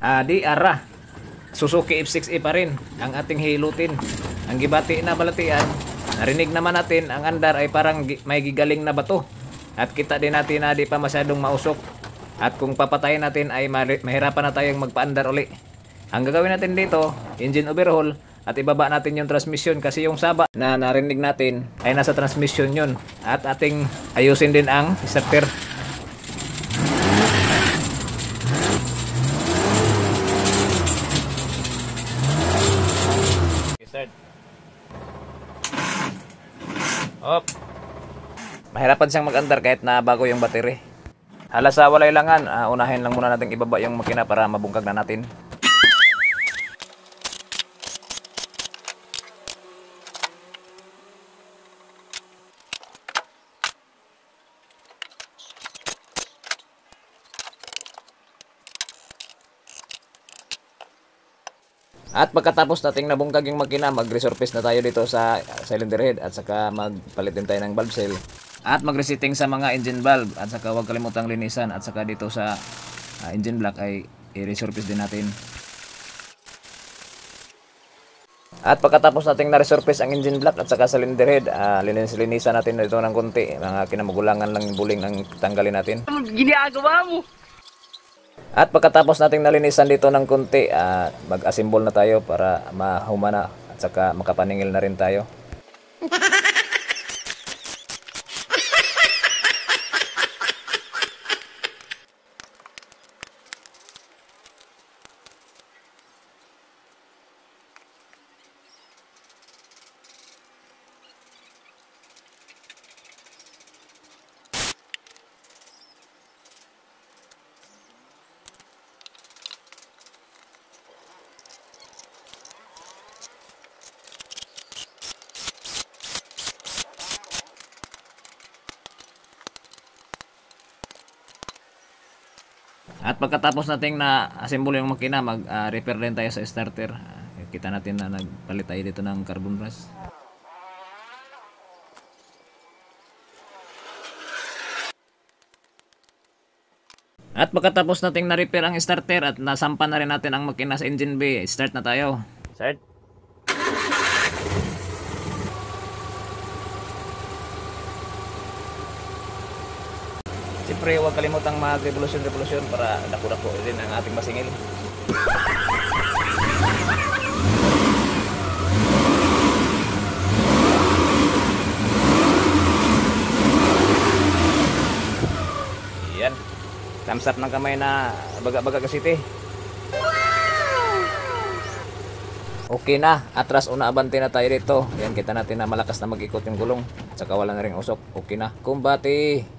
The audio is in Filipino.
Di ara. Suzuki F6E pa rin ang ating hilutin. Ang gibati na balatian, narinig naman natin ang andar ay parang may gigaling na bato. At kita din natin na di pa masyadong mausok. At kung papatayin natin ay mahirapan na tayong magpaandar uli. Ang gagawin natin dito, engine overhaul at ibaba natin yung transmission kasi yung saba na narinig natin ay nasa transmission yun. At ating ayusin din ang starter. Start. Op. Mahirapan siyang mag-andar kahit na bago yung battery. Hala sa walay langan, unahin lang muna natin ibaba yung makina para mabungkag na natin. At pagkatapos nating nabungkag yung makina, mag-resurface na tayo dito sa cylinder head at saka magpalit din tayo ng valve seal. At mag-resetting sa mga engine valve at saka huwag kalimutang linisan at saka dito sa engine block ay i-resurface din natin. At pagkatapos nating na-resurface ang engine block at saka cylinder head, linisan natin dito ng konti. Mga kinamagulangan lang yung buling ang tanggalin natin. Ano ginagawa mo? At pagkatapos nating nalinisan dito ng konti, mag-assemble na tayo para mahumana at saka makapaningil na rin tayo. At pagkatapos nating na-assemble yung makina, mag-repair din tayo sa starter. Kita natin na nagpalit tayo dito ng carbon brush. At pagkatapos nating na-repair ang starter at nasampan na rin natin ang makina sa engine bay, start na tayo. Start. Siyempre, huwag kalimutang mag-revolution para dako-dako din ang ating masingil. Yan. Thumbs up ng kamay na baga-baga kasiti. Okay na. Atras una abante na tayo dito. Yan, kita natin na malakas na mag-ikot yung gulong. At saka wala na rin usok. Okay na. Kumbati.